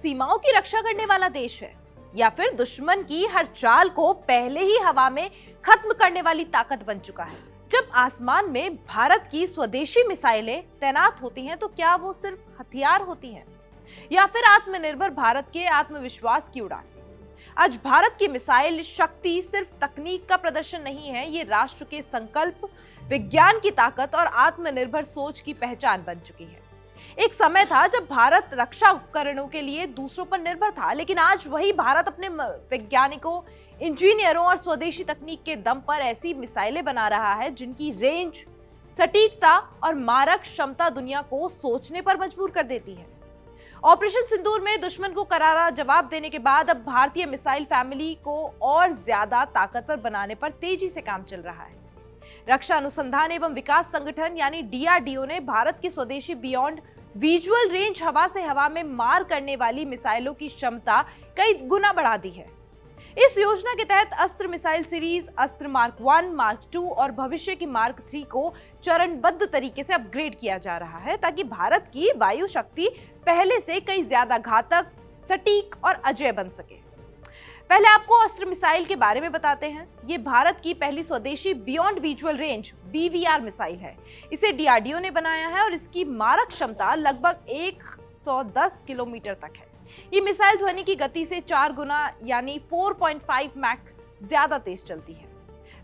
सीमाओं की रक्षा करने वाला देश है, या फिर दुश्मन की हर चाल को पहले ही हवा में खत्म करने वाली ताकत बन चुका है। जब आसमान में भारत की स्वदेशी मिसाइलें तैनात होती हैं, तो क्या वो सिर्फ हथियार होती हैं या फिर आत्मनिर्भर भारत के आत्मविश्वास की उड़ान? आज भारत की मिसाइल शक्ति सिर्फ तकनीक का प्रदर्शन नहीं है, ये राष्ट्र के संकल्प, विज्ञान की ताकत और आत्मनिर्भर सोच की पहचान बन चुकी है। एक समय था जब भारत रक्षा उपकरणों के लिए दूसरों पर निर्भर था, लेकिन आज वही भारत अपने वैज्ञानिकों, इंजीनियरों और स्वदेशी तकनीक के दम पर ऐसी मिसाइलें बना रहा है जिनकी रेंज, सटीकता और मारक क्षमता दुनिया को सोचने पर मजबूर कर देती है। ऑपरेशन सिंदूर में दुश्मन को करारा जवाब देने के बाद अब भारतीय मिसाइल फैमिली को और ज्यादा ताकतवर बनाने पर तेजी से काम चल रहा है। रक्षा अनुसंधान एवं विकास संगठन यानी डीआरडीओ ने भारत की स्वदेशी बियॉन्ड विजुअल रेंज हवा से हवा में मार करने वाली मिसाइलों की क्षमता कई गुना बढ़ा दी है। इस योजना के तहत अस्त्र मिसाइल सीरीज, अस्त्र मार्क 1, मार्क 2 और भविष्य की मार्क 3 को चरणबद्ध तरीके से अपग्रेड किया जा रहा है, ताकि भारत की वायु शक्ति पहले से कई ज्यादा घातक, सटीक और अजेय बन सके। पहले आपको अस्त्र मिसाइल के बारे में बताते हैं। ये भारत की पहली स्वदेशी beyond visual range BVR missile है। इसे डीआरडीओ ने बनाया है और इसकी मारक क्षमता लगभग 110 किलोमीटर तक है। ये मिसाइल ध्वनि की गति से 4 गुना यानी 4.5 मैक ज्यादा तेज चलती है।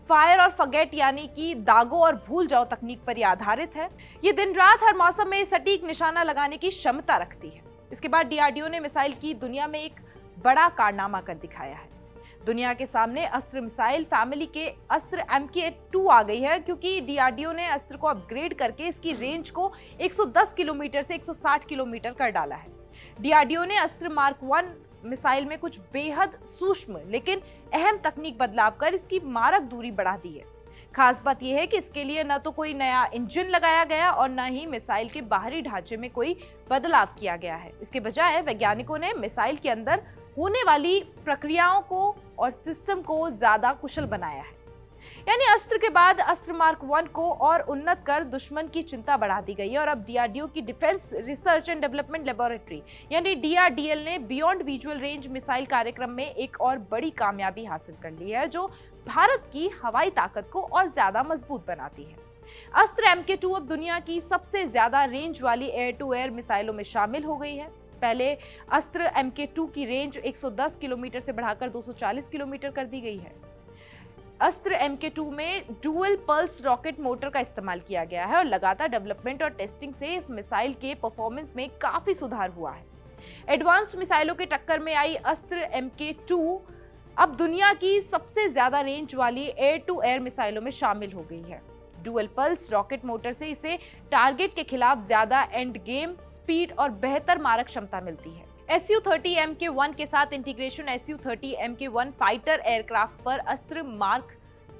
फायर और फॉरगेट यानी कि दागो और भूल जाओ तकनीक पर यह आधारित है। ये दिन रात हर मौसम में सटीक निशाना लगाने की क्षमता रखती है। इसके बाद डीआरडीओ ने मिसाइल की दुनिया में एक बड़ा कारनामा कर दिखाया है। दुनिया के सामने अस्त्र मिसाइल फैमिली के अस्त्र MK2 आ गई है, क्योंकि डीआरडीओ ने अस्त्र को अपग्रेड करके इसकी रेंज को 110 किलोमीटर से 160 किलोमीटर कर डाला है। डीआरडीओ ने अस्त्र मार्क 1 मिसाइल में कुछ बेहद सूक्ष्म लेकिन अहम तकनीक बदलाव कर इसकी मारक दूरी बढ़ा दी है। खास बात यह है कि इसके लिए न तो कोई नया इंजन लगाया गया और न ही मिसाइल के बाहरी ढांचे में कोई बदलाव किया गया है। इसके बजाय वैज्ञानिकों ने मिसाइल के अंदर होने वाली प्रक्रियाओं को और सिस्टम को ज्यादा कुशल बनाया है। यानी अस्त्र के बाद अस्त्र मार्क 1 को और उन्नत कर दुश्मन की चिंता बढ़ा दी गई है और अब डीआरडीओ की defence research and development laboratory यानी डीआरडीएल ने बियॉन्ड विजुअल रेंज मिसाइल कार्यक्रम में एक और बड़ी कामयाबी हासिल कर ली है, जो भारत की हवाई ताकत को और ज्यादा मजबूत बनाती है। अस्त्र MK2 अब दुनिया की सबसे ज्यादा रेंज वाली एयर टू एयर मिसाइलों में शामिल हो गई है। पहले अस्त्र MK2 की रेंज 110 किलोमीटर से बढ़ाकर 240 किलोमीटर कर दी गई है। अस्त्र MK2 में डुअल पल्स रॉकेट मोटर का इस्तेमाल किया गया है और लगातार डेवलपमेंट और टेस्टिंग से इस मिसाइल के परफॉर्मेंस में काफी सुधार हुआ है। एडवांस्ड मिसाइलों के टक्कर में आई अस्त्र MK2 अब दुनिया की सबसे ज्यादा रेंज वाली एयर टू एयर मिसाइलों में शामिल हो गई है। डुअल पल्स रॉकेट मोटर से इसे टारगेट के खिलाफ ज्यादा एंड गेम स्पीड और बेहतर मारक क्षमता मिलती है। Su-30 Mk1 के साथ integration Su-30 Mk1 fighter aircraft पर अस्त्र मार्क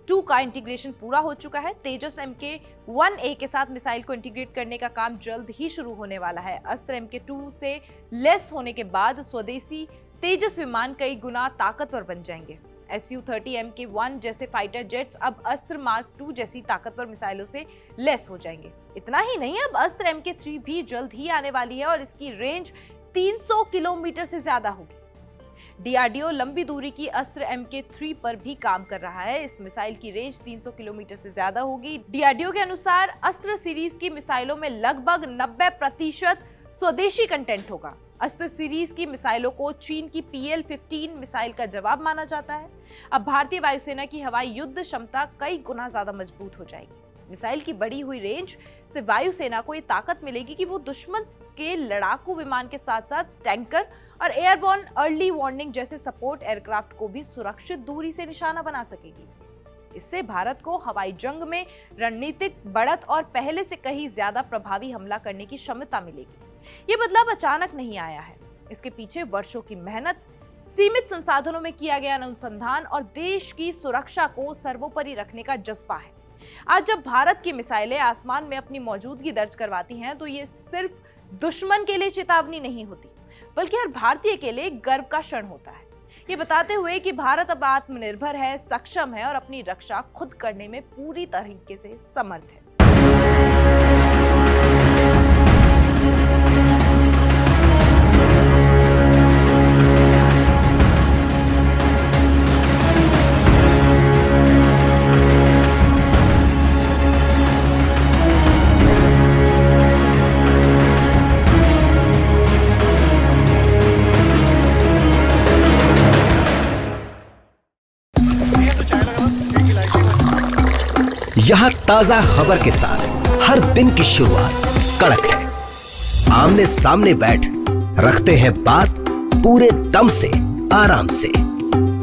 2 का इंटीग्रेशन पूरा हो चुका है। तेजस Mk1A के साथ मिसाइल को इंटीग्रेट करने का काम जल्द ही शुरू होने वाला है। अस्त्र Mk2 से लेस होने के बाद स्वदेशी तेजस विमान कई गुना ताकतवर बन जाएंगे। Su-30 Mk1 जैसे फाइटर जेट्स अब अस्त्र मार्क 2 जैसी ताकतवर मिसाइलों से लेस हो जाएंगे। इतना ही नहीं, अब अस्त्र Mk3 भी जल्द ही आने वाली है और इसकी रेंज 300 किलोमीटर से ज्यादा होगी। डीआरडीओ लंबी दूरी की अस्त्र Mk3 पर भी काम कर रहा है। इस मिसाइल की रेंज 300 किलोमीटर से ज्यादा होगी। डीआरडीओ के अनुसार अस्त्र सीरीज की मिसाइलों में लगभग 90% स्वदेशी कंटेंट होगा। अस्त्र सीरीज की मिसाइलों को चीन की PL-15 मिसाइल का जवाब माना जाता है। अब भारतीय वायुसेना की हवाई युद्ध क्षमता कई गुना ज्यादा मजबूत हो जाएगी। मिसाइल की बढ़ी हुई रेंज से वायुसेना को ये ताकत मिलेगी कि वो दुश्मन के लड़ाकू विमान के साथ साथ टैंकर और एयरबॉर्न अर्ली वार्निंग जैसे सपोर्ट एयरक्राफ्ट को भी सुरक्षित दूरी से निशाना बना सकेगी। इससे भारत को हवाई जंग में रणनीतिक बढ़त और पहले से कहीं ज्यादा प्रभावी हमला करने की क्षमता मिलेगी। ये बदलाव अचानक नहीं आया है। इसके पीछे वर्षों की मेहनत, सीमित संसाधनों में किया गया अनुसंधान और देश की सुरक्षा को सर्वोपरि रखने का जज्बा है। आज जब भारत की मिसाइलें आसमान में अपनी मौजूदगी दर्ज करवाती हैं, तो ये सिर्फ दुश्मन के लिए चेतावनी नहीं होती, बल्कि हर भारतीय के लिए गर्व का क्षण होता है। ये बताते हुए कि भारत अब आत्मनिर्भर है, सक्षम है और अपनी रक्षा खुद करने में पूरी तरीके से समर्थ है। यहाँ ताजा खबर के साथ हर दिन की शुरुआत कड़क है। आमने सामने बैठ रखते हैं बात पूरे दम से, आराम से।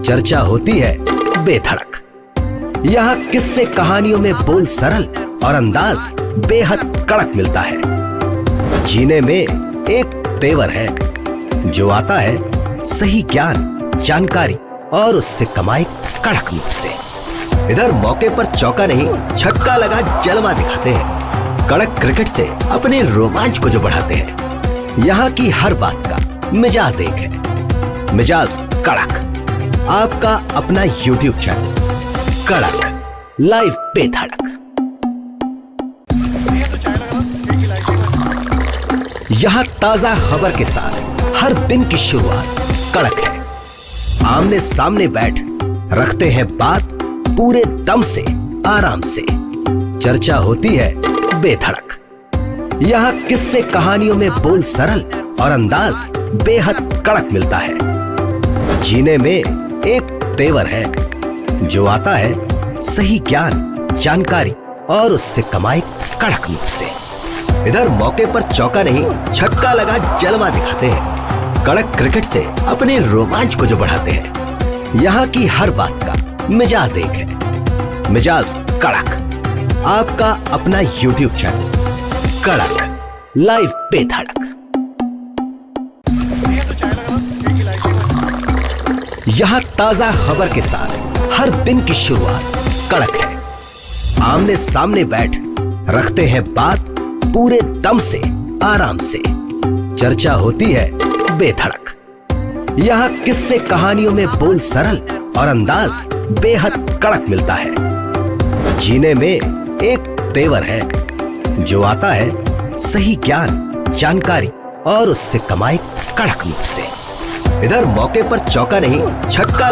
चर्चा होती है बेधड़क। यहाँ किस्से कहानियों में बोल सरल और अंदाज बेहद कड़क मिलता है। जीने में एक तेवर है जो आता है सही ज्ञान, जानकारी और उससे कमाई कड़क नोट से। इधर मौके पर चौका नहीं, छक्का लगा जलवा दिखाते हैं। कड़क क्रिकेट से अपने रोमांच को जो बढ़ाते हैं। यहाँ की हर बात का मिजाज एक है, मिजाज कड़क। आपका अपना YouTube चैनल कड़क लाइव बेधड़क। यहाँ ताजा खबर के साथ हर दिन की शुरुआत कड़क है। आमने सामने बैठ रखते हैं बात पूरे दम से, आराम से। चर्चा होती है बेधड़क। यहाँ किस्से कहानियों में बोल सरल और अंदाज बेहद कड़क मिलता है। जीने में एक तेवर है जो आता है सही ज्ञान, जानकारी और उससे कमाई कड़क नोट से। इधर मौके पर चौका नहीं, छक्का लगा जलवा दिखाते हैं। कड़क क्रिकेट से अपने रोमांच को जो बढ़ाते हैं। यहाँ की हर बात का मिजाज एक है, मिजाज कड़क। आपका अपना YouTube चैनल कड़क लाइव बेधड़क। यहाँ ताजा खबर के साथ हर दिन की शुरुआत कड़क है। आमने सामने बैठ रखते हैं बात पूरे दम से, आराम से। चर्चा होती है बेधड़क। यहाँ किस्से कहानियों में बोल सरल और अंदाज बेहद कड़क मिलता है। जीने में एक तेवर है जो आता है सही ज्ञान, जानकारी और उससे कमाई कड़क नोट से। इधर मौके पर चौका नहीं, छक्का